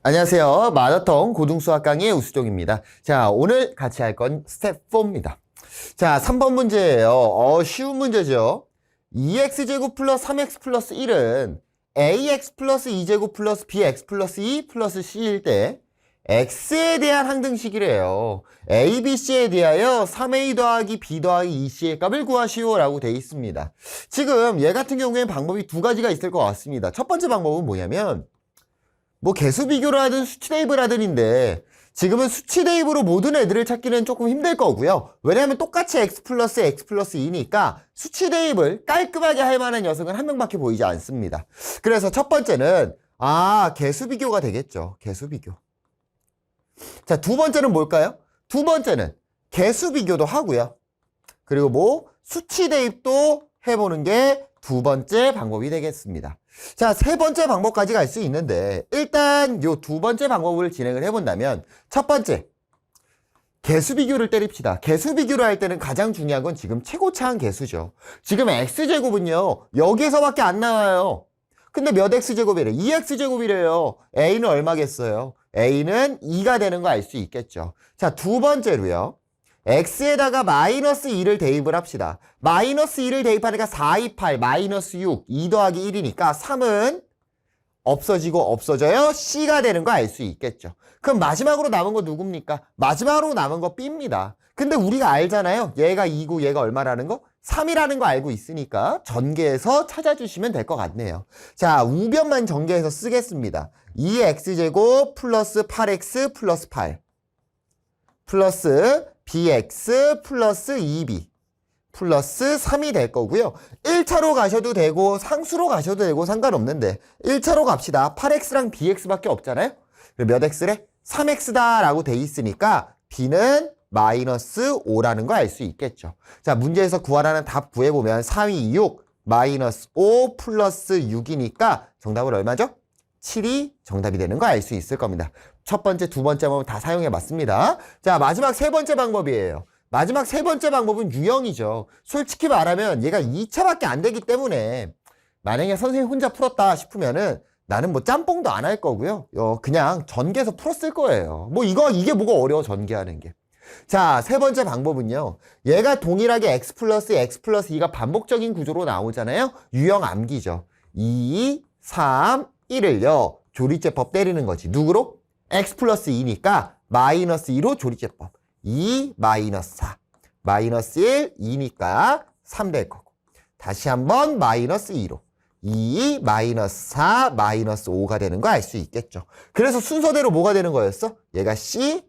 안녕하세요. 마더텅 고등수학 강의의 우수종입니다. 자, 오늘 같이 할 건 스텝 4입니다. 자, 3번 문제예요. 쉬운 문제죠. 2x제곱 플러스 3x 플러스 1은 ax 플러스 2제곱 플러스 bx 플러스 2 플러스 c일 때 x에 대한 항등식이래요. a, b, c에 대하여 3a 더하기 b 더하기 2c의 값을 구하시오 라고 돼 있습니다. 지금 얘 같은 경우에는 방법이 두 가지가 있을 것 같습니다. 첫 번째 방법은 뭐냐면 뭐 개수 비교를 하든 수치 대입을 하든인데 지금은 수치 대입으로 모든 애들을 찾기는 조금 힘들 거고요. 왜냐하면 똑같이 x 플러스 2니까 수치 대입을 깔끔하게 할 만한 녀석은 한 명밖에 보이지 않습니다. 그래서 첫 번째는 개수 비교가 되겠죠. 개수 비교. 자, 두 번째는 뭘까요? 두 번째는 개수 비교도 하고요. 그리고 뭐 수치 대입도 해보는 게 두 번째 방법이 되겠습니다. 자, 세 번째 방법까지 갈 수 있는데 일단 요 두 번째 방법을 진행을 해본다면 첫 번째, 개수 비교를 때립시다. 개수 비교를 할 때는 가장 중요한 건 지금 최고차항 개수죠. 지금 x제곱은요, 여기에서밖에 안 나와요. 근데 몇 x제곱이래? 2x제곱이래요. a는 얼마겠어요? a는 2가 되는 거 알 수 있겠죠. 자, 두 번째로요. x에다가 마이너스 2를 대입을 합시다. 마이너스 2를 대입하니까 4, 2, 8, 마이너스 6, 2 더하기 1이니까 3은 없어지고 없어져요. c가 되는 거 알 수 있겠죠. 그럼 마지막으로 남은 거 누굽니까? 마지막으로 남은 거 b입니다. 근데 우리가 알잖아요. 얘가 2고 얘가 얼마라는 거? 3이라는 거 알고 있으니까 전개해서 찾아주시면 될 것 같네요. 자, 우변만 전개해서 쓰겠습니다. 2x제곱 플러스 8x 플러스 8 플러스 bx 플러스 2b 플러스 3이 될 거고요. 1차로 가셔도 되고 상수로 가셔도 되고 상관없는데 1차로 갑시다. 8x랑 bx밖에 없잖아요. 몇 x래? 3x다 라고 돼 있으니까 b는 마이너스 5라는 거 알 수 있겠죠. 자, 문제에서 구하라는 답 구해보면 3, 2, 6 마이너스 5 플러스 6이니까 정답은 얼마죠? 7이 정답이 되는 거 알 수 있을 겁니다. 첫 번째, 두 번째 방법 다 사용해 봤습니다. 자, 마지막 세 번째 방법이에요. 마지막 세 번째 방법은 유형이죠. 솔직히 말하면 얘가 2차밖에 안 되기 때문에 만약에 선생님 혼자 풀었다 싶으면은 나는 뭐 짬뽕도 안 할 거고요. 그냥 전개해서 풀었을 거예요. 뭐 이게 뭐가 어려워, 전개하는 게. 자, 세 번째 방법은요. 얘가 동일하게 x 플러스 2가 반복적인 구조로 나오잖아요. 유형 암기죠. 2, 3, 1을요. 조리제법 때리는 거지. 누구로? x 플러스 2니까 마이너스 2로 조리제법. 2 마이너스 4. 마이너스 1, 2니까 3 될 거고. 다시 한번 마이너스 2로. 2 마이너스 4 마이너스 5가 되는 거 알 수 있겠죠. 그래서 순서대로 뭐가 되는 거였어? 얘가 C,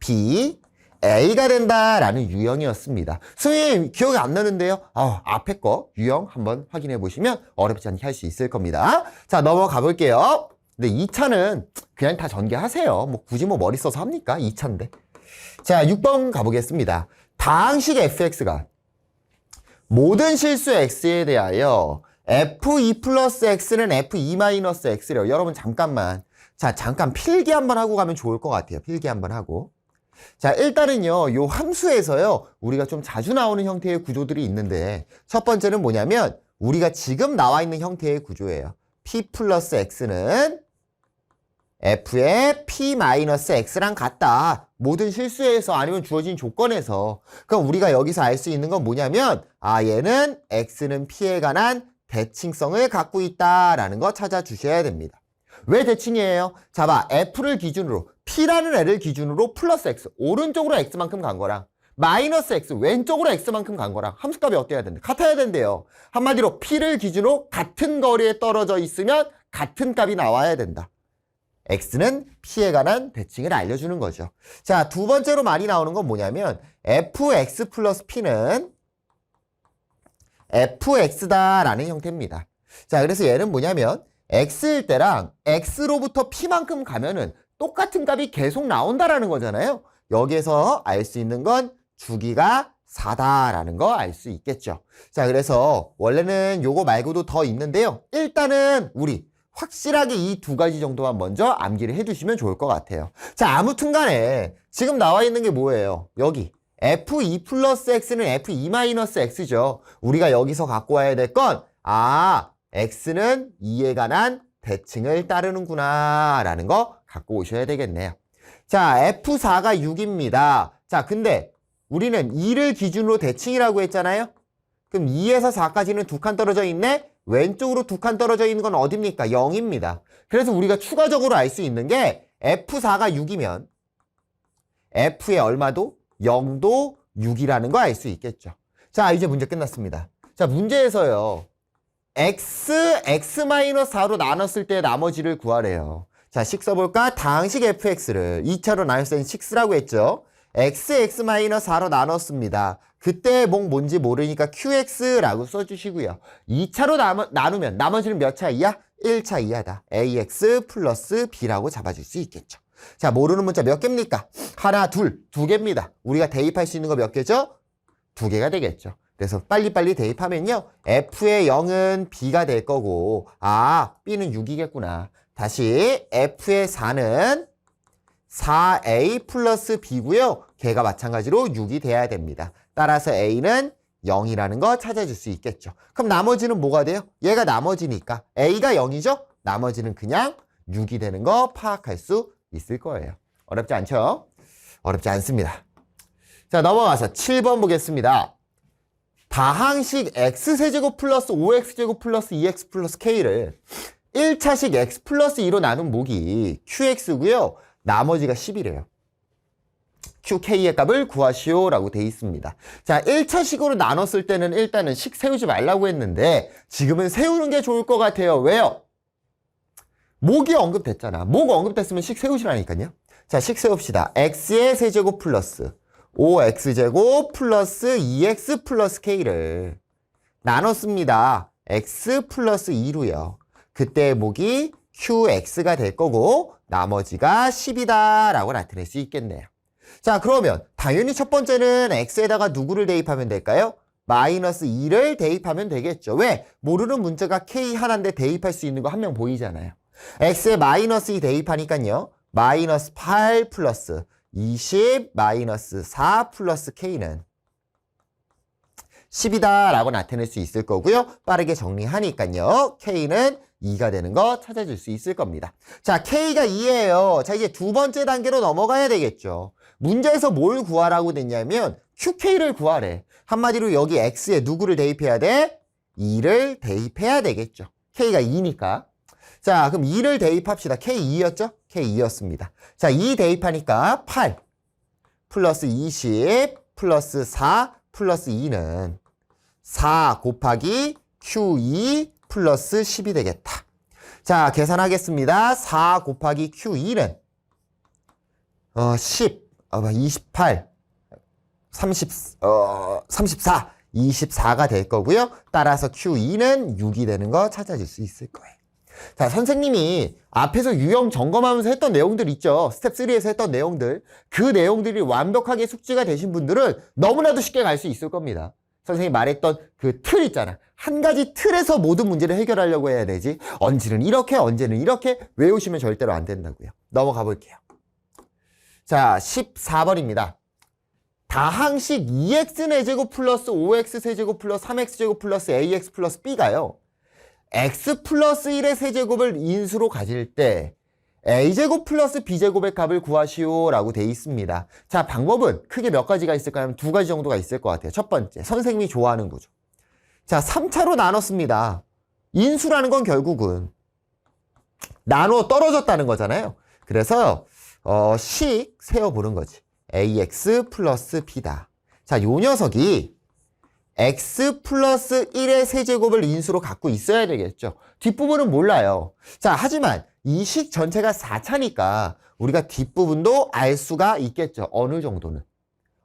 B, A가 된다라는 유형이었습니다. 선생님 기억이 안 나는데요. 앞에 거 유형 한번 확인해 보시면 어렵지 않게 할 수 있을 겁니다. 자, 넘어가 볼게요. 근데 2차는 그냥 다 전개하세요. 뭐 굳이 뭐 머리 써서 합니까? 2차인데. 자, 6번 가보겠습니다. 다항식 fx가 모든 실수 x에 대하여 f2 플러스 x는 f2 마이너스 x래요. 여러분 잠깐만. 자, 잠깐 필기 한번 하고 가면 좋을 것 같아요. 필기 한번 하고. 자, 일단은요, 요 함수에서요, 우리가 좀 자주 나오는 형태의 구조들이 있는데, 첫 번째는 뭐냐면, 우리가 지금 나와 있는 형태의 구조예요. p 플러스 x는 f의 p 마이너스 x랑 같다. 모든 실수에서 아니면 주어진 조건에서. 그럼 우리가 여기서 알 수 있는 건 뭐냐면, 얘는 x는 p에 관한 대칭성을 갖고 있다라는 거 찾아주셔야 됩니다. 왜 대칭이에요? 자, 봐. f를 기준으로, p라는 애를 기준으로 플러스 x, 오른쪽으로 x만큼 간 거랑 마이너스 x, 왼쪽으로 x만큼 간 거랑 함수값이 어때야 된대? 같아야 된대요. 한마디로 p를 기준으로 같은 거리에 떨어져 있으면 같은 값이 나와야 된다. x는 p에 관한 대칭을 알려주는 거죠. 자, 두 번째로 많이 나오는 건 뭐냐면 fx 플러스 p는 fx다라는 형태입니다. 자, 그래서 얘는 뭐냐면 x일 때랑 x로부터 p만큼 가면은 똑같은 값이 계속 나온다라는 거잖아요. 여기에서 알 수 있는 건 주기가 4다라는 거 알 수 있겠죠. 자, 그래서 원래는 요거 말고도 더 있는데요. 일단은 우리 확실하게 이 두 가지 정도만 먼저 암기를 해두시면 좋을 것 같아요. 자, 아무튼 간에 지금 나와 있는 게 뭐예요? 여기 f2 플러스 x는 f2 마이너스 x죠. 우리가 여기서 갖고 와야 될 건 x는 2에 관한 대칭을 따르는구나 라는 거 갖고 오셔야 되겠네요. 자, F4가 6입니다. 자, 근데 우리는 2를 기준으로 대칭이라고 했잖아요. 그럼 2에서 4까지는 2칸 떨어져 있네? 왼쪽으로 2칸 떨어져 있는 건 어딥니까? 0입니다. 그래서 우리가 추가적으로 알 수 있는 게 F4가 6이면 F의 얼마도? 0도 6이라는 거 알 수 있겠죠. 자, 이제 문제 끝났습니다. 자, 문제에서요. x-4로 나눴을 때 나머지를 구하래요. 자, 식 써볼까? 다항식 fx를 2차로 나눴을 때는 6라고 했죠. x-4로 나눴습니다. 그때 뭔지 모르니까 qx라고 써주시고요. 2차로 나누면 나머지는 몇 차 이하? 1차 이하다. ax 플러스 b라고 잡아줄 수 있겠죠. 자, 모르는 문자 몇 개입니까? 하나, 둘, 두 개입니다. 우리가 대입할 수 있는 거 몇 개죠? 두 개가 되겠죠. 그래서 빨리빨리 대입하면요. F의 0은 B가 될 거고, 아, B는 6이겠구나. 다시 F의 4는 4A 플러스 B고요. 걔가 마찬가지로 6이 돼야 됩니다. 따라서 A는 0이라는 거 찾아줄 수 있겠죠. 그럼 나머지는 뭐가 돼요? 얘가 나머지니까 A가 0이죠? 나머지는 그냥 6이 되는 거 파악할 수 있을 거예요. 어렵지 않죠? 어렵지 않습니다. 자, 넘어가서 7번 보겠습니다. 다항식 x세제곱 플러스 5x제곱 플러스 2x 플러스 k를 1차식 x 플러스 2로 나눈 목이 qx고요. 나머지가 10이래요. qk의 값을 구하시오 라고 돼 있습니다. 자, 1차식으로 나눴을 때는 일단은 식 세우지 말라고 했는데 지금은 세우는 게 좋을 것 같아요. 왜요? 목이 언급됐잖아. 목 언급됐으면 식 세우시라니까요. 자, 식 세웁시다. x의 세제곱 플러스 5x제곱 플러스 2x 플러스 k를 나눴습니다. x 플러스 2로요. 그때 목이 qx가 될 거고 나머지가 10이다 라고 나타낼 수 있겠네요. 자, 그러면 당연히 첫 번째는 x에다가 누구를 대입하면 될까요? 마이너스 2를 대입하면 되겠죠. 왜? 모르는 문자가 k 하나인데 대입할 수 있는 거 한 명 보이잖아요. x에 마이너스 2 대입하니까요. 마이너스 8 플러스 20 마이너스 4 플러스 k는 10이다 라고 나타낼 수 있을 거고요. 빠르게 정리하니까요. k는 2가 되는 거 찾아줄 수 있을 겁니다. 자, k가 2예요. 자, 이제 두 번째 단계로 넘어가야 되겠죠. 문제에서 뭘 구하라고 됐냐면 qk를 구하래. 한마디로 여기 x에 누구를 대입해야 돼? 2를 대입해야 되겠죠. k가 2니까. 자, 그럼 2를 대입합시다. K2였죠? K2였습니다. 자, 2 대입하니까 8 플러스 20 플러스 4 플러스 2는 4 곱하기 Q2 플러스 10이 되겠다. 자, 계산하겠습니다. 4 곱하기 Q2는 28 34 24가 될 거고요. 따라서 Q2는 6이 되는 거 찾아줄 수 있을 거예요. 자, 선생님이 앞에서 유형 점검하면서 했던 내용들 있죠. 스텝 3에서 했던 내용들. 그 내용들이 완벽하게 숙지가 되신 분들은 너무나도 쉽게 갈 수 있을 겁니다. 선생님이 말했던 그 틀 있잖아. 한 가지 틀에서 모든 문제를 해결하려고 해야 되지. 언제는 이렇게, 언제는 이렇게 외우시면 절대로 안 된다고요. 넘어가 볼게요. 자, 14번입니다. 다항식 2x제곱 플러스 5x세제곱 플러스 3x제곱 플러스 ax 플러스 b가요. x 플러스 1의 세제곱을 인수로 가질 때 a제곱 플러스 b제곱의 값을 구하시오 라고 돼 있습니다. 자, 방법은 크게 몇 가지가 있을까요? 하면 두 가지 정도가 있을 것 같아요. 첫 번째, 선생님이 좋아하는 구조. 자, 3차로 나눴습니다. 인수라는 건 결국은 나눠 떨어졌다는 거잖아요. 그래서 식 세어보는 거지. ax 플러스 b다. 자, 요 녀석이 x 플러스 1의 세제곱을 인수로 갖고 있어야 되겠죠. 뒷부분은 몰라요. 자, 하지만 이 식 전체가 4차니까 우리가 뒷부분도 알 수가 있겠죠. 어느 정도는.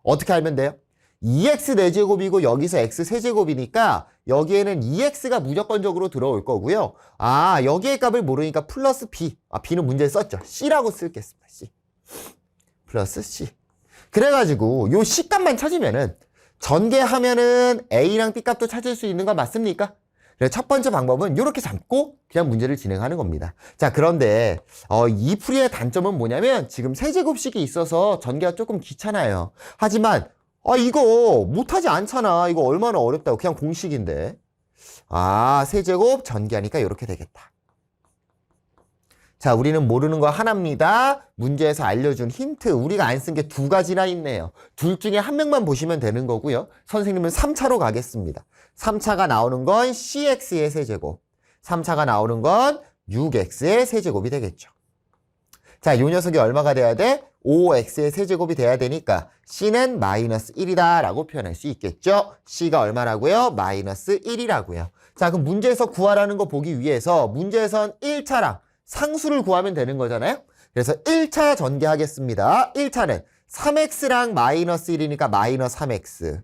어떻게 알면 돼요? 2x 4제곱이고 여기서 x 세제곱이니까 여기에는 2x가 무조건적으로 들어올 거고요. 아, 여기의 값을 모르니까 플러스 b. 아, b는 문제에 썼죠. c라고 쓸겠습니다. c. 플러스 c. 그래가지고 요 c 값만 찾으면은 전개하면은 A랑 B 값도 찾을 수 있는 거 맞습니까? 그래서 첫 번째 방법은 이렇게 잡고 그냥 문제를 진행하는 겁니다. 자, 그런데 이 풀이의 단점은 뭐냐면 지금 세제곱식이 있어서 전개가 조금 귀찮아요. 하지만 이거 못하지 않잖아. 이거 얼마나 어렵다고. 그냥 공식인데. 아, 세제곱 전개하니까 이렇게 되겠다. 자, 우리는 모르는 거 하나입니다. 문제에서 알려준 힌트. 우리가 안 쓴 게 두 가지나 있네요. 둘 중에 한 명만 보시면 되는 거고요. 선생님은 3차로 가겠습니다. 3차가 나오는 건 cx의 세제곱. 3차가 나오는 건 6x의 세제곱이 되겠죠. 자, 이 녀석이 얼마가 돼야 돼? 5x의 세제곱이 돼야 되니까 c는 마이너스 1이다 라고 표현할 수 있겠죠. c가 얼마라고요? 마이너스 1이라고요. 자, 그럼 문제에서 구하라는 거 보기 위해서 문제에선 1차랑 상수를 구하면 되는 거잖아요. 그래서 1차 전개하겠습니다. 1차는 3x랑 마이너스 1이니까 마이너스 3x,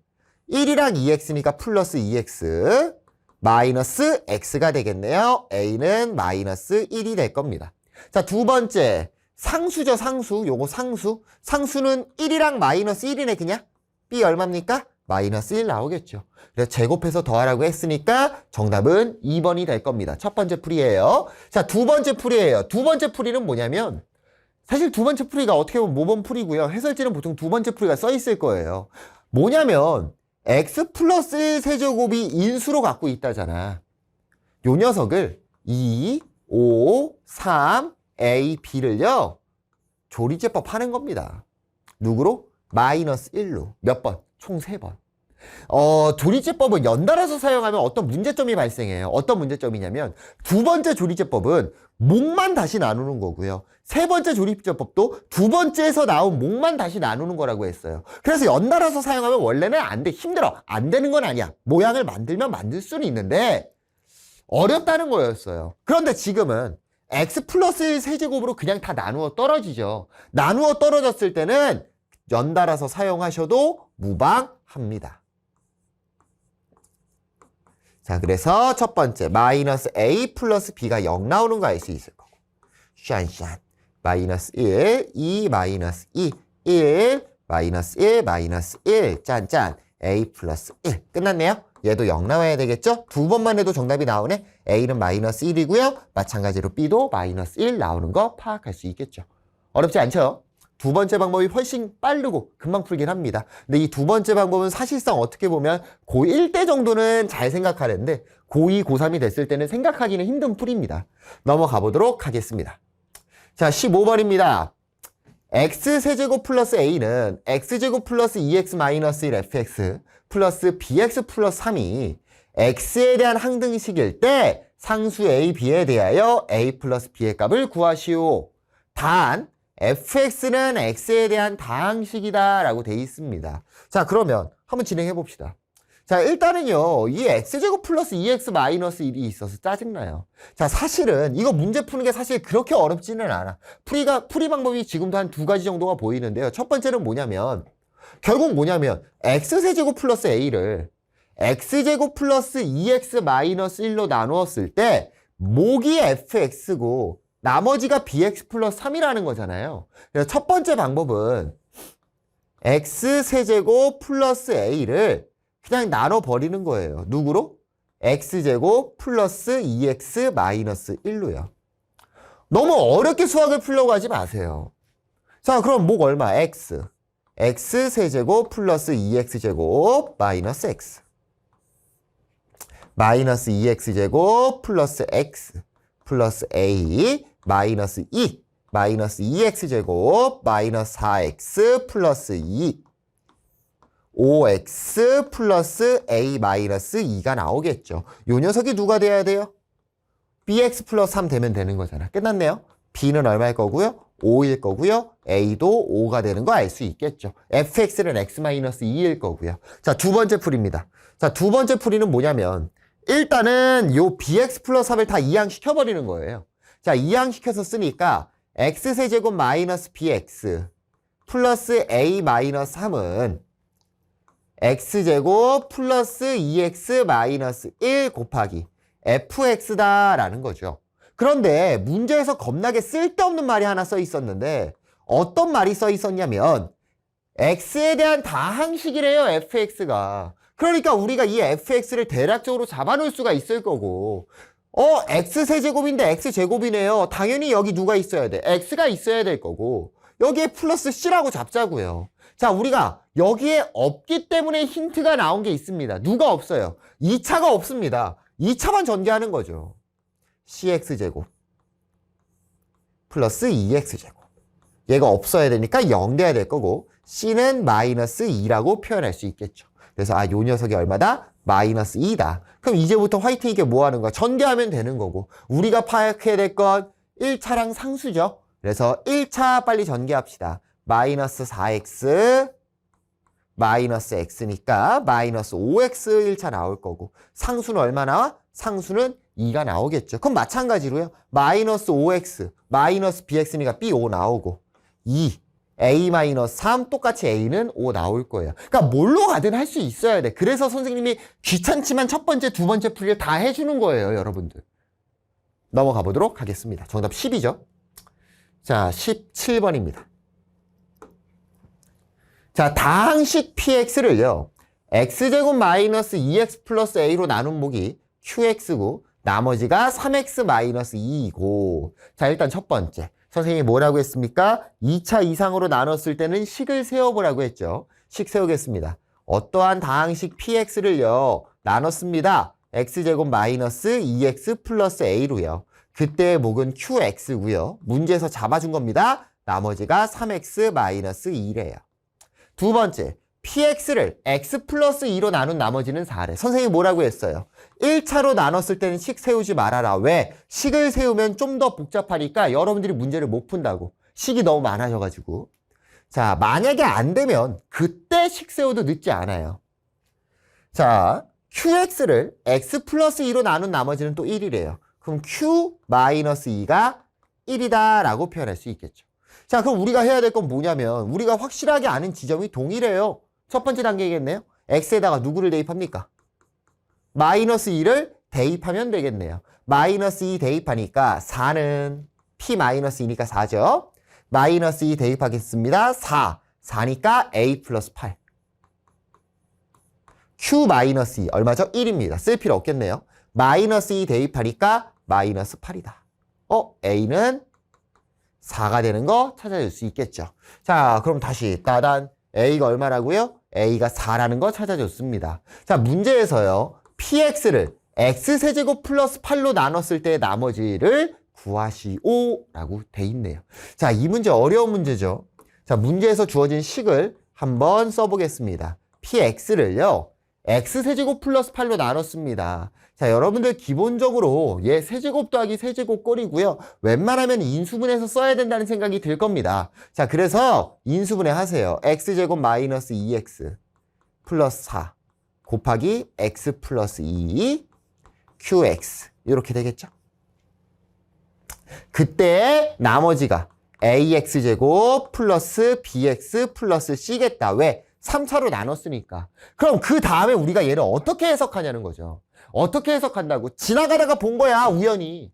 1이랑 2x니까 플러스 2x, 마이너스 x가 되겠네요. a는 마이너스 1이 될 겁니다. 자, 두 번째 상수죠. 상수. 요거 상수. 상수는 1이랑 마이너스 1이네 그냥. b 얼마입니까? 마이너스 1 나오겠죠. 그래서 제곱해서 더하라고 했으니까 정답은 2번이 될 겁니다. 첫 번째 풀이에요. 자, 두 번째 풀이에요. 두 번째 풀이는 뭐냐면 사실 두 번째 풀이가 어떻게 보면 모범 풀이고요. 해설지는 보통 두 번째 풀이가 써 있을 거예요. 뭐냐면 x 플러스 1 세제곱이 인수로 갖고 있다잖아. 요 녀석을 2, 5, 3, a, b를요. 조리제법 하는 겁니다. 누구로? 마이너스 1로. 몇 번? 총 3번. 조리제법은 연달아서 사용하면 어떤 문제점이 발생해요. 어떤 문제점이냐면 두 번째 조리제법은 목만 다시 나누는 거고요. 세 번째 조리제법도 두 번째에서 나온 목만 다시 나누는 거라고 했어요. 그래서 연달아서 사용하면 원래는 안 돼. 힘들어. 안 되는 건 아니야. 모양을 만들면 만들 수는 있는데 어렵다는 거였어요. 그런데 지금은 x 플러스 1 세제곱으로 그냥 다 나누어 떨어지죠. 나누어 떨어졌을 때는 연달아서 사용하셔도 무방합니다. 자, 그래서 첫 번째 마이너스 a 플러스 b가 0 나오는 거 알 수 있을 거고 샨 마이너스 1, 2 마이너스 2, 1 마이너스 1 마이너스 1 짠짠 a 플러스 1 끝났네요. 얘도 0 나와야 되겠죠? 두 번만 해도 정답이 나오네. a는 마이너스 1이고요. 마찬가지로 b도 마이너스 1 나오는 거 파악할 수 있겠죠. 어렵지 않죠? 두 번째 방법이 훨씬 빠르고 금방 풀긴 합니다. 근데 이 두 번째 방법은 사실상 어떻게 보면 고1 때 정도는 잘 생각하는데 고2, 고3이 됐을 때는 생각하기는 힘든 풀입니다. 넘어가 보도록 하겠습니다. 자, 15번입니다. x세제곱 플러스 a는 x제곱 플러스 2x 마이너스 1 fx 플러스 bx 플러스 3이 x에 대한 항등식일 때 상수 a, b에 대하여 a 플러스 b의 값을 구하시오. 단 fx는 x에 대한 다항식이다 라고 되어 있습니다. 자, 그러면 한번 진행해 봅시다. 자, 일단은요, 이 x제곱 플러스 2x 마이너스 1이 있어서 짜증나요. 자, 사실은 이거 문제 푸는 게 사실 그렇게 어렵지는 않아. 풀이 방법이 지금도 한 두 가지 정도가 보이는데요. 첫 번째는 뭐냐면 결국 뭐냐면 x세제곱 플러스 a를 x제곱 플러스 2x 마이너스 1로 나누었을 때 목이 fx고 나머지가 bx 플러스 3이라는 거잖아요. 그래서 첫 번째 방법은 x세제곱 플러스 a를 그냥 나눠버리는 거예요. 누구로? x제곱 플러스 2x 마이너스 1로요. 너무 어렵게 수학을 풀려고 하지 마세요. 자, 그럼 목 얼마? x세제곱 플러스 2x제곱 마이너스 x 마이너스 2x제곱 플러스 x 플러스 a 마이너스 2 마이너스 2x제곱 마이너스 4x 플러스 2 5x 플러스 a 마이너스 2가 나오겠죠. 요 녀석이 누가 돼야 돼요? bx 플러스 3 되면 되는 거잖아. 끝났네요. b는 얼마일 거고요? 5일 거고요. a도 5가 되는 거 알 수 있겠죠. fx는 x 마이너스 2일 거고요. 자, 두 번째 풀이입니다. 자, 두 번째 풀이는 뭐냐면 일단은 요 bx 플러스 3을 다 이항시켜버리는 거예요. 자, 이항시켜서 쓰니까 x세제곱 마이너스 bx 플러스 a 마이너스 3은 x제곱 플러스 2x 마이너스 1 곱하기 fx다라는 거죠. 그런데 문제에서 겁나게 쓸데없는 말이 하나 써 있었는데 어떤 말이 써 있었냐면 x에 대한 다항식이래요, fx가. 그러니까 우리가 이 fx를 대략적으로 잡아놓을 수가 있을 거고 x세제곱인데 x제곱이네요. 당연히 여기 누가 있어야 돼? x가 있어야 될 거고 여기에 플러스 c라고 잡자고요. 자, 우리가 여기에 없기 때문에 힌트가 나온 게 있습니다. 누가 없어요? 2차가 없습니다. 2차만 전개하는 거죠. cx제곱 플러스 2x제곱. 얘가 없어야 되니까 0 돼야 될 거고 c는 마이너스 2라고 표현할 수 있겠죠. 그래서 요 녀석이 얼마다? 마이너스 2다. 그럼 이제부터 화이팅 있게 뭐 하는 거야? 전개하면 되는 거고 우리가 파악해야 될 건 1차랑 상수죠. 그래서 1차 빨리 전개합시다. 마이너스 4x 마이너스 x니까 마이너스 5x 1차 나올 거고 상수는 얼마 나와? 상수는 2가 나오겠죠. 그럼 마찬가지로요. 마이너스 5x 마이너스 bx니까 b5 나오고 2 a-3 똑같이 a는 5 나올 거예요. 그러니까 뭘로 가든 할 수 있어야 돼. 그래서 선생님이 귀찮지만 첫 번째, 두 번째 풀이를 다 해주는 거예요, 여러분들. 넘어가 보도록 하겠습니다. 정답 10이죠. 자, 17번입니다. 자, 다항식 px를요. x제곱 마이너스 2x 플러스 a로 나눈 목이 qx고 나머지가 3x 마이너스 2이고 자, 일단 첫 번째. 선생님이 뭐라고 했습니까? 2차 이상으로 나눴을 때는 식을 세워보라고 했죠. 식 세우겠습니다. 어떠한 다항식 px를요. 나눴습니다. x제곱 마이너스 2x 플러스 a로요. 그때의 목은 qx고요. 문제에서 잡아준 겁니다. 나머지가 3x 마이너스 2래요. 두 번째, px를 x 플러스 2로 나눈 나머지는 4래. 선생님이 뭐라고 했어요? 1차로 나눴을 때는 식 세우지 말아라. 왜? 식을 세우면 좀 더 복잡하니까 여러분들이 문제를 못 푼다고. 식이 너무 많아져가지고. 자, 만약에 안 되면 그때 식 세워도 늦지 않아요. 자, qx를 x 플러스 2로 나눈 나머지는 또 1이래요. 그럼 q 마이너스 2가 1이다 라고 표현할 수 있겠죠. 자, 그럼 우리가 해야 될 건 뭐냐면 우리가 확실하게 아는 지점이 동일해요. 첫 번째 단계겠네요. x에다가 누구를 대입합니까? 마이너스 2를 대입하면 되겠네요. 마이너스 2 대입하니까 4는 p 마이너스 2니까 4죠. 마이너스 2 대입하겠습니다. 4니까 a 플러스 8. q 마이너스 2 얼마죠? 1입니다. 쓸 필요 없겠네요. 마이너스 2 대입하니까 마이너스 8이다. a는 4가 되는 거 찾아낼 수 있겠죠. 자, 그럼 다시 따단 a가 얼마라고요? a가 4라는 거 찾아줬습니다. 자, 문제에서요. px를 x세제곱 플러스 8로 나눴을 때 나머지를 구하시오라고 돼 있네요. 자, 이 문제 어려운 문제죠. 자, 문제에서 주어진 식을 한번 써보겠습니다. px를요. x세제곱 플러스 8로 나눴습니다. 자, 여러분들 기본적으로 얘 세제곱 더하기 세제곱 꼴이고요. 웬만하면 인수분해서 써야 된다는 생각이 들 겁니다. 자, 그래서 인수분해 하세요. x제곱 마이너스 2x 플러스 4 곱하기 x 플러스 2 qx 이렇게 되겠죠. 그때 나머지가 ax제곱 플러스 bx 플러스 c겠다. 왜? 3차로 나눴으니까. 그럼 그 다음에 우리가 얘를 어떻게 해석하냐는 거죠. 어떻게 해석한다고? 지나가다가 본 거야, 우연히.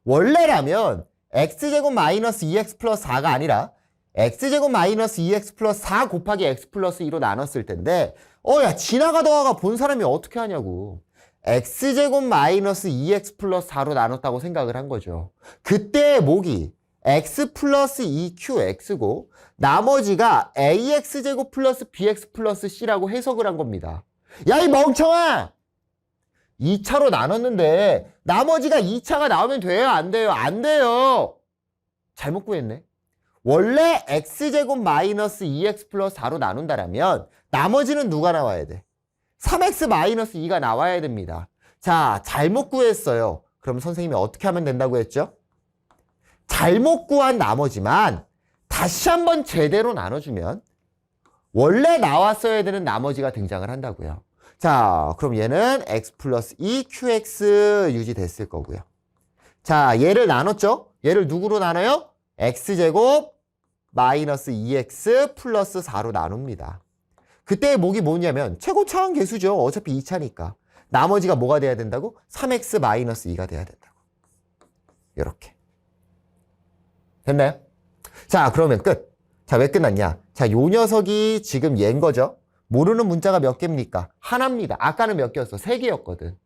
원래라면 x제곱 마이너스 2x 플러스 4가 아니라 x제곱 마이너스 2x 플러스 4 곱하기 x 플러스 2로 나눴을 텐데 야, 지나가다가 본 사람이 어떻게 하냐고. x제곱 마이너스 2x 플러스 4로 나눴다고 생각을 한 거죠. 그때의 목이 x 플러스 2qx고 나머지가 ax제곱 플러스 bx 플러스 c라고 해석을 한 겁니다. 야, 이 멍청아! 2차로 나눴는데 나머지가 2차가 나오면 돼요? 안 돼요? 안 돼요! 잘못 구했네. 원래 x제곱 마이너스 2x 플러스 4로 나눈다라면 나머지는 누가 나와야 돼? 3x 마이너스 2가 나와야 됩니다. 자, 잘못 구했어요. 그럼 선생님이 어떻게 하면 된다고 했죠? 잘못 구한 나머지만 다시 한번 제대로 나눠주면 원래 나왔어야 되는 나머지가 등장을 한다고요. 자, 그럼 얘는 x 플러스 2qx 유지됐을 거고요. 자, 얘를 나눴죠? 얘를 누구로 나눠요? x제곱 마이너스 2x 플러스 4로 나눕니다. 그때의 목이 뭐냐면 최고차항 계수죠. 어차피 2차니까. 나머지가 뭐가 돼야 된다고? 3x 마이너스 2가 돼야 된다고. 이렇게. 됐나요? 자, 그러면 끝. 자, 왜 끝났냐? 자, 요 녀석이 지금 얘인 거죠. 모르는 문자가 몇 개입니까? 하나입니다. 아까는 몇 개였어? 3개였거든.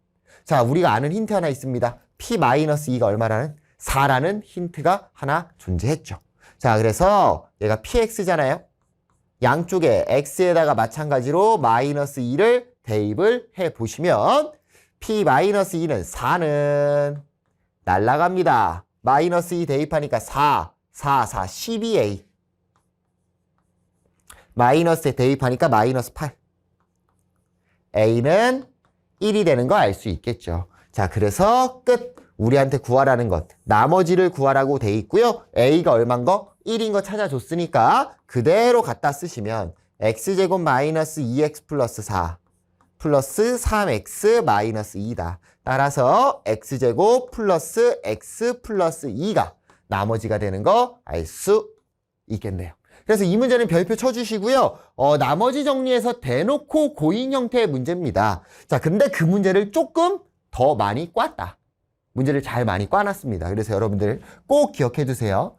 자, 우리가 아는 힌트 하나 있습니다. p-2가 얼마라는? 4라는 힌트가 하나 존재했죠. 자, 그래서 얘가 px잖아요. 양쪽에 x에다가 마찬가지로 마이너스 2를 대입을 해보시면 p-2는 4는 날라갑니다. 마이너스 2 대입하니까 4, 4, 4, 12a. 마이너스에 대입하니까 마이너스 8. a는 1이 되는 거 알 수 있겠죠. 자, 그래서 끝. 우리한테 구하라는 것. 나머지를 구하라고 돼 있고요. a가 얼만 거? 1인 거 찾아줬으니까 그대로 갖다 쓰시면 x제곱 마이너스 2x 플러스 4 플러스 3x 마이너스 2다. 따라서 x제곱 플러스 x 플러스 2가 나머지가 되는 거 알 수 있겠네요. 그래서 이 문제는 별표 쳐주시고요. 나머지 정리해서 대놓고 고인 형태의 문제입니다. 자, 근데 그 문제를 조금 더 많이 꽈다. 문제를 잘 많이 꽈놨습니다. 그래서 여러분들 꼭 기억해 두세요.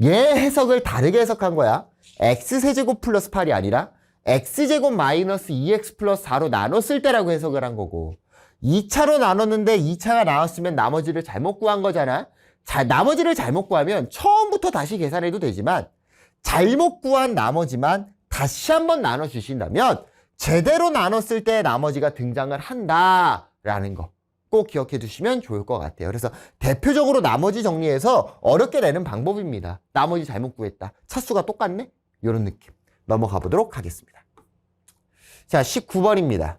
얘 해석을 다르게 해석한 거야. x세제곱 플러스 8이 아니라 x제곱 마이너스 2x 플러스 4로 나눴을 때라고 해석을 한 거고 2차로 나눴는데 2차가 나왔으면 나머지를 잘못 구한 거잖아. 나머지를 잘못 구하면 처음부터 다시 계산해도 되지만 잘못 구한 나머지만 다시 한번 나눠주신다면 제대로 나눴을 때 나머지가 등장을 한다라는 거 꼭 기억해 두시면 좋을 것 같아요. 그래서 대표적으로 나머지 정리해서 어렵게 내는 방법입니다. 나머지 잘못 구했다. 차수가 똑같네? 이런 느낌. 넘어가 보도록 하겠습니다. 자, 19번입니다.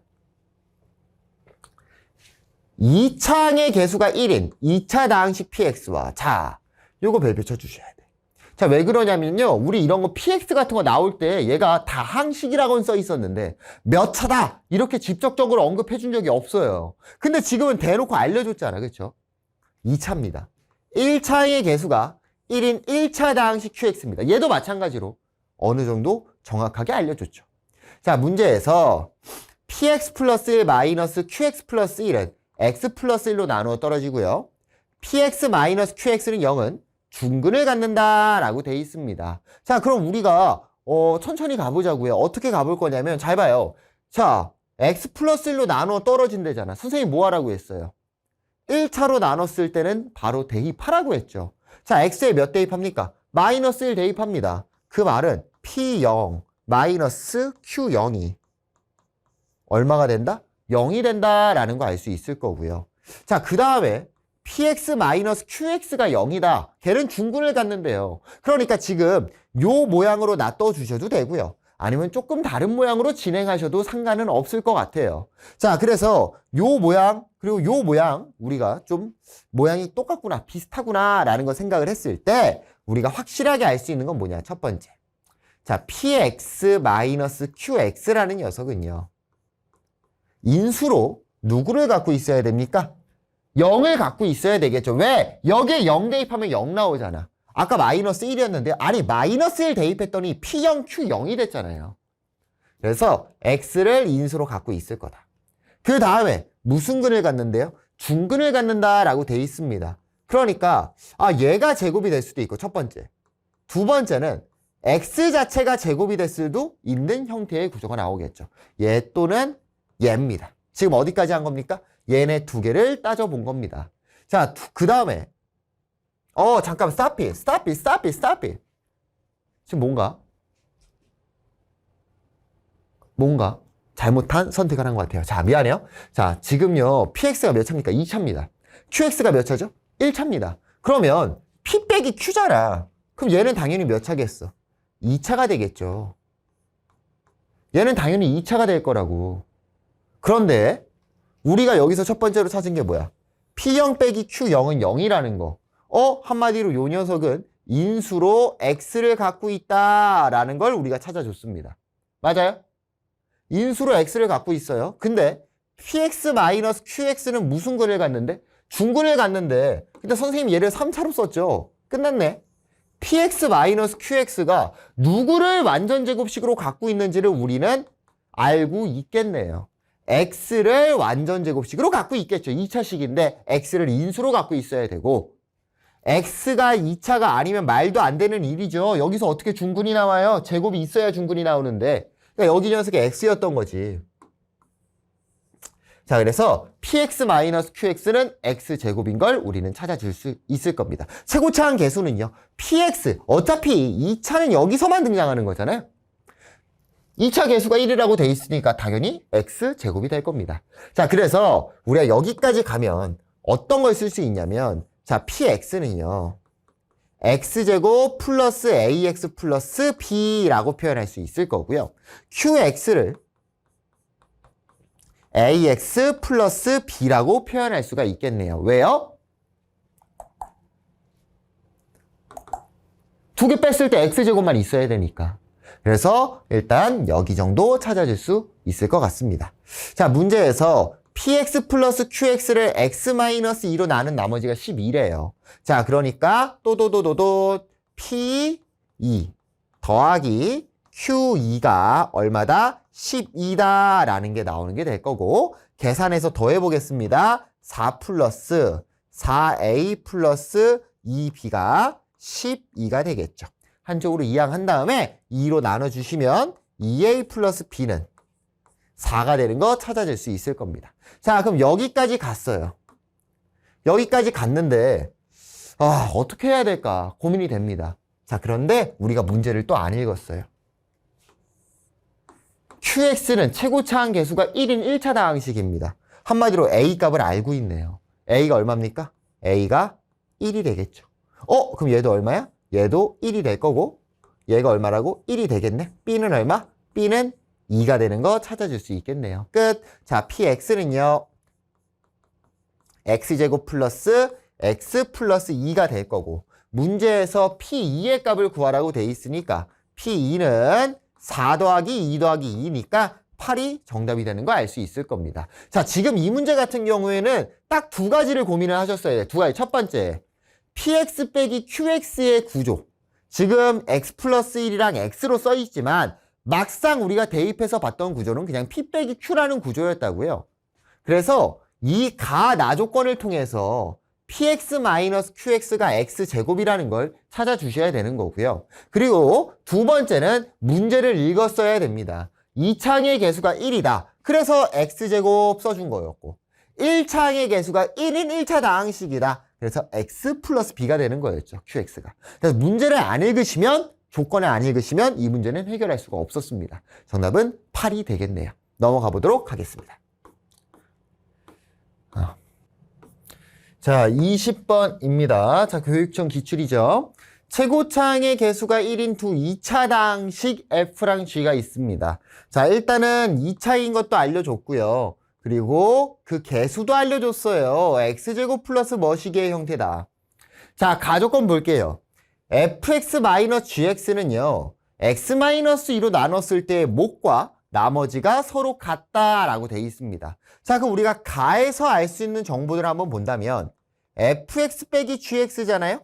2차항의 개수가 1인 2차 다항식 px와 자, 요거 별표 쳐주셔야 돼. 자, 왜 그러냐면요. 우리 이런 거 px 같은 거 나올 때 얘가 다항식이라고는 써 있었는데 몇 차다 이렇게 직접적으로 언급해 준 적이 없어요. 근데 지금은 대놓고 알려줬잖아. 그렇죠? 2차입니다. 1차의 개수가 1인 1차 다항식 qx입니다. 얘도 마찬가지로 어느 정도 정확하게 알려줬죠. 자, 문제에서 px 플러스 1 마이너스 qx 플러스 1은 x 플러스 1로 나누어 떨어지고요. px 마이너스 qx는 0은 중근을 갖는다라고 돼 있습니다. 자, 그럼 우리가 천천히 가보자고요. 어떻게 가볼 거냐면 잘 봐요. 자, x 플러스 1로 나누어 떨어진대잖아. 선생님 뭐 하라고 했어요? 1차로 나눴을 때는 바로 대입하라고 했죠. 자, x에 몇 대입합니까? 마이너스 1 대입합니다. 그 말은 p0 마이너스 q0이 얼마가 된다? 0이 된다라는 거 알 수 있을 거고요. 자, 그 다음에 px 마이너스 qx가 0이다. 걔는 중근을 갖는데요. 그러니까 지금 요 모양으로 놔둬주셔도 되고요. 아니면 조금 다른 모양으로 진행하셔도 상관은 없을 것 같아요. 자, 그래서 요 모양 그리고 요 모양 우리가 좀 모양이 똑같구나 비슷하구나 라는 거 생각을 했을 때 우리가 확실하게 알 수 있는 건 뭐냐. 첫 번째, 자, px 마이너스 qx라는 녀석은요 인수로 누구를 갖고 있어야 됩니까? 0을 갖고 있어야 되겠죠. 왜? 여기에 0 대입하면 0 나오잖아. 아까 마이너스 1이었는데 아니 마이너스 1 대입했더니 P0, Q0이 됐잖아요. 그래서 X를 인수로 갖고 있을 거다. 그 다음에 무슨 근을 갖는데요? 중근을 갖는다라고 돼 있습니다. 그러니까 얘가 제곱이 될 수도 있고 첫 번째. 두 번째는 X 자체가 제곱이 될 수도 있는 형태의 구조가 나오겠죠. 얘 또는 얘입니다. 지금 어디까지 한 겁니까? 얘네 두 개를 따져본 겁니다. 자, 그 다음에 잠깐 stop it. 지금 뭔가 잘못한 선택을 한 것 같아요. 자, 미안해요. 자, 지금요 px가 몇 차입니까? 2차입니다. qx가 몇 차죠? 1차입니다. 그러면 p 빼기 q잖아. 그럼 얘는 당연히 몇 차겠어? 2차가 되겠죠. 얘는 당연히 2차가 될 거라고. 그런데 우리가 여기서 첫 번째로 찾은 게 뭐야? P0 빼기 Q0은 0이라는 거. 한마디로 요 녀석은 인수로 X를 갖고 있다라는 걸 우리가 찾아줬습니다. 맞아요? 인수로 X를 갖고 있어요. 근데 PX-QX는 무슨 근을 갖는데? 중근을 갖는데 근데 선생님 얘를 3차로 썼죠. 끝났네. PX-QX가 누구를 완전제곱식으로 갖고 있는지를 우리는 알고 있겠네요. X를 완전제곱식으로 갖고 있겠죠. 2차식인데 X를 인수로 갖고 있어야 되고 X가 2차가 아니면 말도 안 되는 일이죠. 여기서 어떻게 중근이 나와요? 제곱이 있어야 중근이 나오는데 그러니까 여기 녀석이 X였던 거지. 자, 그래서 PX-QX는 X제곱인 걸 우리는 찾아줄 수 있을 겁니다. 최고차항 개수는요. PX, 어차피 2차는 여기서만 등장하는 거잖아요. 2차 개수가 1이라고 돼 있으니까 당연히 X제곱이 될 겁니다. 자, 그래서 우리가 여기까지 가면 어떤 걸 쓸 수 있냐면 자, px는요. x제곱 플러스 ax 플러스 b라고 표현할 수 있을 거고요. qx를 ax 플러스 b라고 표현할 수가 있겠네요. 왜요? 두 개 뺐을 때 x제곱만 있어야 되니까. 그래서 일단 여기 정도 찾아줄 수 있을 것 같습니다. 자, 문제에서 px 플러스 qx를 x-2로 나눈 나머지가 12래요. 자, 그러니까 또도도도도 p2 더하기 q2가 얼마다? 12다 라는 게 나오는 게 될 거고, 계산해서 더해보겠습니다. 4 플러스 4a 플러스 2b가 12가 되겠죠. 한쪽으로 이항한 다음에 2로 나눠주시면 2a 플러스 b는 4가 되는 거 찾아줄 수 있을 겁니다. 자, 그럼 여기까지 갔어요. 여기까지 갔는데 어떻게 해야 될까 고민이 됩니다. 자, 그런데 우리가 문제를 또 안 읽었어요. qx는 최고차항 계수가 1인 1차 다항식입니다. 한마디로 a 값을 알고 있네요. a가 얼마입니까? a가 1이 되겠죠. 그럼 얘도 얼마야? 얘도 1이 될 거고, 얘가 얼마라고? 1이 되겠네. b는 얼마? b는 2가 되는 거 찾아줄 수 있겠네요. 끝. 자, px는요. x제곱 플러스 x 플러스 2가 될 거고, 문제에서 p2의 값을 구하라고 돼 있으니까 p2는 4 더하기 2 더하기 2니까 8이 정답이 되는 거 알 수 있을 겁니다. 자, 지금 이 문제 같은 경우에는 딱 두 가지를 고민을 하셨어야 돼요. 두 가지. 첫 번째, px 빼기 qx의 구조. 지금 x 플러스 1이랑 x로 써 있지만 막상 우리가 대입해서 봤던 구조는 그냥 p 빼기 q라는 구조였다고요. 그래서 이 가나 조건을 통해서 px 마이너스 qx가 x제곱이라는 걸 찾아주셔야 되는 거고요. 그리고 두 번째는 문제를 읽었어야 됩니다. 2차항의 개수가 1이다. 그래서 x제곱 써준 거였고, 1차항의 개수가 1인 1차 다항식이다. 그래서 x 플러스 b가 되는 거였죠. qx가. 그래서 문제를 안 읽으시면, 조건을 안 읽으시면 이 문제는 해결할 수가 없었습니다. 정답은 8이 되겠네요. 넘어가 보도록 하겠습니다. 자, 20번입니다. 자, 교육청 기출이죠. 최고차항의 개수가 1인 2차 다항식 f랑 g가 있습니다. 자, 일단은 2차인 것도 알려줬고요. 그리고 그 개수도 알려줬어요. x제곱 플러스 뭐시기의 형태다. 자, 가조건 볼게요. fx-gx는요. x-2로 나눴을 때의 목과 나머지가 서로 같다라고 돼 있습니다. 자, 그럼 우리가 가에서 알 수 있는 정보들을 한번 본다면 fx 빼기 gx잖아요?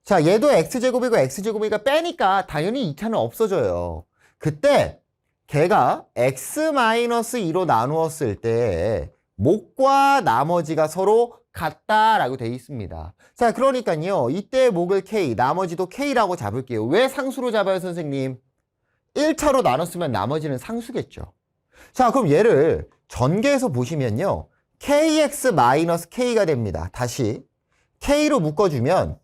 자, 얘도 x제곱이고 x제곱이니까 빼니까 당연히 2차는 없어져요. 그때 걔가 x-2로 나누었을 때 목과 나머지가 서로 같다라고 돼 있습니다. 자, 그러니까요. 이때 목을 k, 나머지도 k라고 잡을게요. 왜 상수로 잡아요, 선생님? 1차로 나눴으면 나머지는 상수겠죠. 자, 그럼 얘를 전개해서 보시면요. kx-k가 됩니다. 다시 k로 묶어주면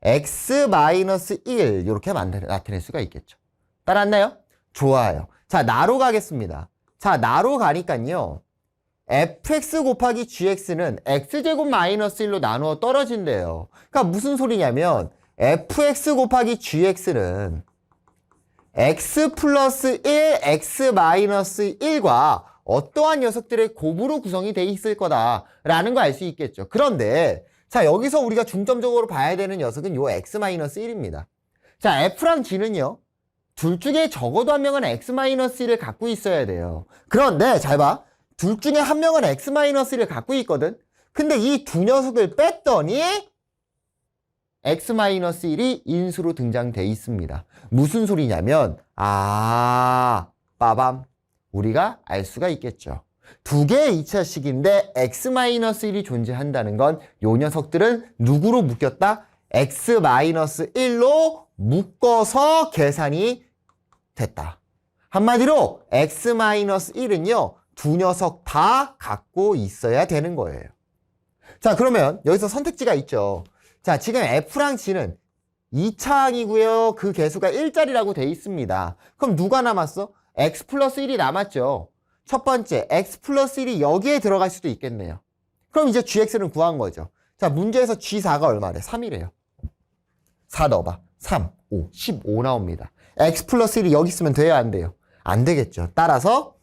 x-1 이렇게 나타낼 수가 있겠죠. 따랐나요? 좋아요. 자, 나로 가겠습니다. 자, 나로 가니까요. fx 곱하기 gx는 x제곱 마이너스 1로 나누어 떨어진대요. 그러니까 무슨 소리냐면 fx 곱하기 gx는 x 플러스 1, x 마이너스 1과 어떠한 녀석들의 곱으로 구성이 돼 있을 거다라는 거 알 수 있겠죠. 그런데 자, 여기서 우리가 중점적으로 봐야 되는 녀석은 요 x 마이너스 1입니다. 자, f랑 g는요. 둘 중에 적어도 한 명은 x-1을 갖고 있어야 돼요. 그런데 잘 봐. 둘 중에 한 명은 x-1을 갖고 있거든. 근데 이 두 녀석을 뺐더니 x-1이 인수로 등장돼 있습니다. 무슨 소리냐면 빠밤. 우리가 알 수가 있겠죠. 두 개의 2차식인데 x-1이 존재한다는 건 요 녀석들은 누구로 묶였다? x-1로 묶어서 계산이 됐다. 한마디로 x-1은요. 두 녀석 다 갖고 있어야 되는 거예요. 자, 그러면 여기서 선택지가 있죠. 자, 지금 f랑 g는 2차항이고요. 그 개수가 1짜리라고 돼 있습니다. 그럼 누가 남았어? x 플러스 1이 남았죠. 첫 번째 x 플러스 1이 여기에 들어갈 수도 있겠네요. 그럼 이제 gx는 구한 거죠. 자, 문제에서 g4가 얼마래? 3이래요. 4 넣어봐. 3, 5, 15 나옵니다. x 플러스 1이 여기 있으면 돼요? 안 돼요? 안 되겠죠. 따라서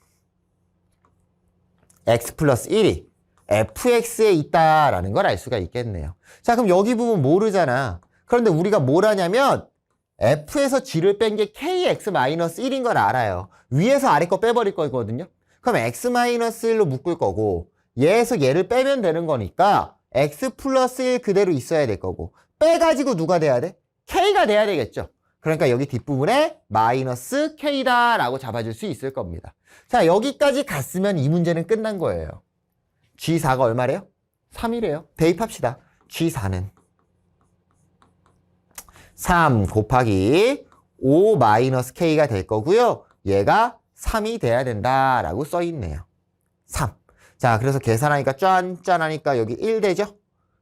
x 플러스 1이 fx에 있다라는 걸 알 수가 있겠네요. 자, 그럼 여기 부분 모르잖아. 그런데 우리가 뭘 하냐면 f에서 g를 뺀 게 kx-1인 걸 알아요. 위에서 아래 거 빼버릴 거거든요. 그럼 x-1로 묶을 거고 얘에서 얘를 빼면 되는 거니까 x 플러스 1 그대로 있어야 될 거고 빼가지고 누가 돼야 돼? k가 돼야 되겠죠. 그러니까 여기 뒷부분에 마이너스 k다 라고 잡아줄 수 있을 겁니다. 자, 여기까지 갔으면 이 문제는 끝난 거예요. G4가 얼마래요? 3이래요. 대입합시다. G4는 3 곱하기 5 마이너스 k가 될 거고요. 얘가 3이 돼야 된다라고 써 있네요. 3. 자, 그래서 계산하니까 짠짠하니까 여기 1 되죠?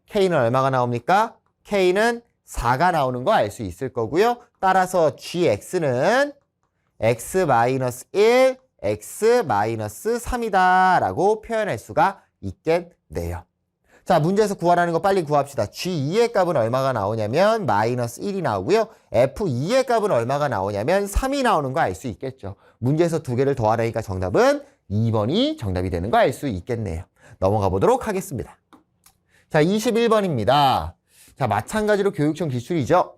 k는 얼마가 나옵니까? k는 4가 나오는 거 알 수 있을 거고요. 따라서 gx는 x-1, x-3이다 라고 표현할 수가 있겠네요. 자, 문제에서 구하라는 거 빨리 구합시다. G2의 값은 얼마가 나오냐면 마이너스 1이 나오고요. F2의 값은 얼마가 나오냐면 3이 나오는 거 알 수 있겠죠. 문제에서 두 개를 더하라니까 정답은 2번이 정답이 되는 거 알 수 있겠네요. 넘어가 보도록 하겠습니다. 자, 21번입니다. 자, 마찬가지로 교육청 기출이죠.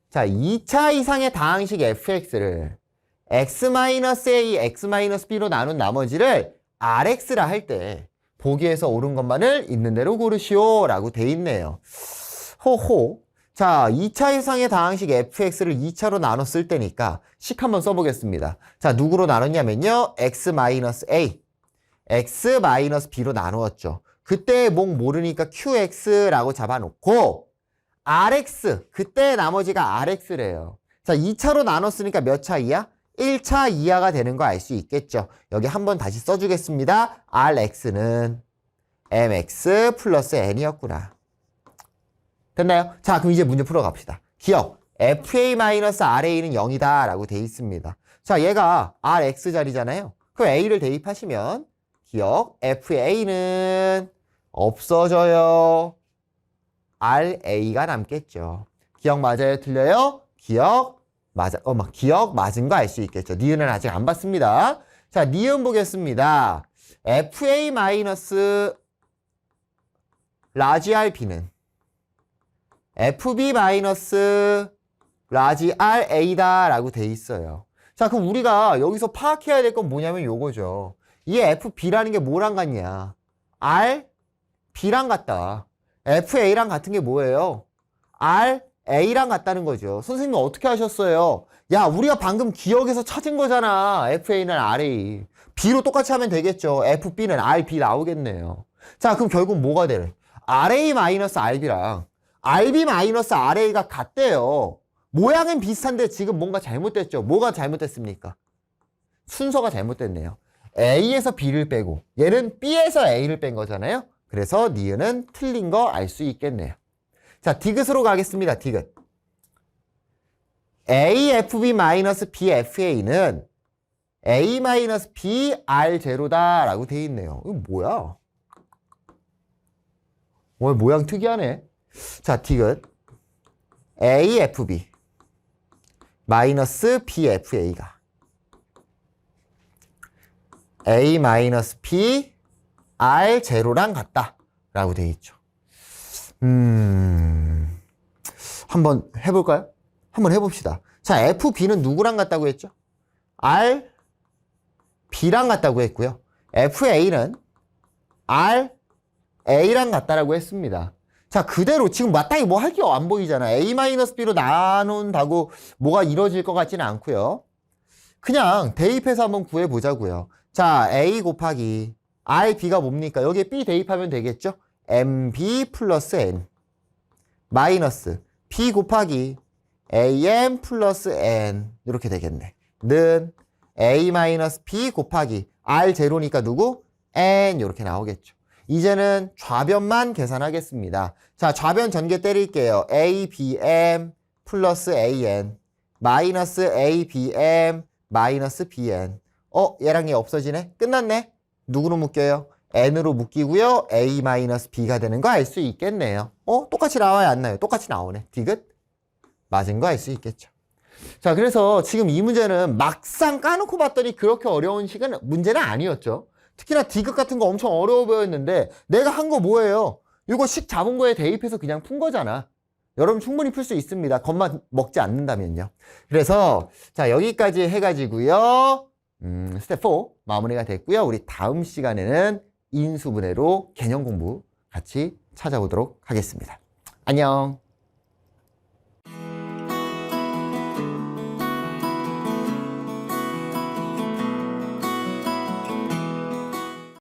자, 2차 이상의 다항식 fx를 x-a, x-b로 나눈 나머지를 rx라 할 때 보기에서 옳은 것만을 있는 대로 고르시오 라고 돼 있네요. 호호. 자, 2차 이상의 다항식 fx를 2차로 나눴을 때니까 식 한번 써보겠습니다. 자, 누구로 나눴냐면요. x-a, x-b로 나누었죠. 그때 목 모르니까 qx라고 잡아놓고 rx, 그때 나머지가 rx래요. 자, 2차로 나눴으니까 몇 차 이하? 1차 이하가 되는 거 알 수 있겠죠. 여기 한번 다시 써주겠습니다. rx는 mx 플러스 n이었구나. 됐나요? 자, 그럼 이제 문제 풀어갑시다. 기억, fa-ra는 0이다 라고 돼 있습니다. 자, 얘가 rx 자리잖아요. 그럼 a를 대입하시면 기억, fa는 없어져요. ra가 남겠죠. 기억 맞아요? 틀려요? 기억 기억 맞은 거 알 수 있겠죠. 니은은 아직 안 봤습니다. 자, 니은 보겠습니다. fa 마이너스 라지 rb는 fb 마이너스 라지 ra다 라고 돼 있어요. 자, 그럼 우리가 여기서 파악해야 될 건 뭐냐면 요거죠. 이 fb라는 게 뭐랑 같냐? rb랑 같다. fa랑 같은 게 뭐예요? ra랑 같다는 거죠. 선생님은 어떻게 하셨어요? 야, 우리가 방금 기억에서 찾은 거잖아. fa는 ra. b로 똑같이 하면 되겠죠. fb는 rb 나오겠네요. 자, 그럼 결국 뭐가 되는? ra-rb랑 rb-ra가 같대요. 모양은 비슷한데 지금 뭔가 잘못됐죠. 뭐가 잘못됐습니까? 순서가 잘못됐네요. a에서 b를 빼고 얘는 b에서 a를 뺀 거잖아요. 그래서 니은은 틀린 거 알 수 있겠네요. 자, 디귿으로 가겠습니다. 디귿. AFB-BFA는 A-BR0다 라고 돼 있네요. 이거 뭐야? 오늘 모양 특이하네. 자, 디귿. AFB 마이너스 BFA가 A-B R0랑 같다 라고 돼 있죠. 한번 해볼까요? 한번 해봅시다. 자, FB는 누구랑 같다고 했죠? RB랑 같다고 했고요. FA는 RA랑 같다라고 했습니다. 자, 그대로 지금 마땅히 뭐 할 게 안 보이잖아. A-B로 나눈다고 뭐가 이루어질 것 같지는 않고요. 그냥 대입해서 한번 구해보자고요. 자, A 곱하기 RB가 뭡니까? 여기에 B 대입하면 되겠죠? MB 플러스 N 마이너스 B 곱하기 AM 플러스 N 이렇게 되겠네. 는 A 마이너스 B 곱하기 R0니까 누구? N 이렇게 나오겠죠. 이제는 좌변만 계산하겠습니다. 자, 좌변 전개 때릴게요. ABM 플러스 AN 마이너스 ABM 마이너스 BN 얘랑 얘 없어지네? 끝났네? 누구로 묶여요? n으로 묶이고요. a-b가 되는 거 알 수 있겠네요. 똑같이 나와요, 안 나와요? 똑같이 나오네. 디귿 맞은 거 알 수 있겠죠. 자, 그래서 지금 이 문제는 막상 까놓고 봤더니 그렇게 어려운 문제는 아니었죠. 특히나 디귿 같은 거 엄청 어려워 보였는데 내가 한 거 뭐예요? 이거 식 잡은 거에 대입해서 그냥 푼 거잖아. 여러분 충분히 풀 수 있습니다. 겁만 먹지 않는다면요. 그래서 자, 여기까지 해가지고요. 스텝 4 마무리가 됐고요. 우리 다음 시간에는 인수분해로 개념 공부 같이 찾아보도록 하겠습니다. 안녕.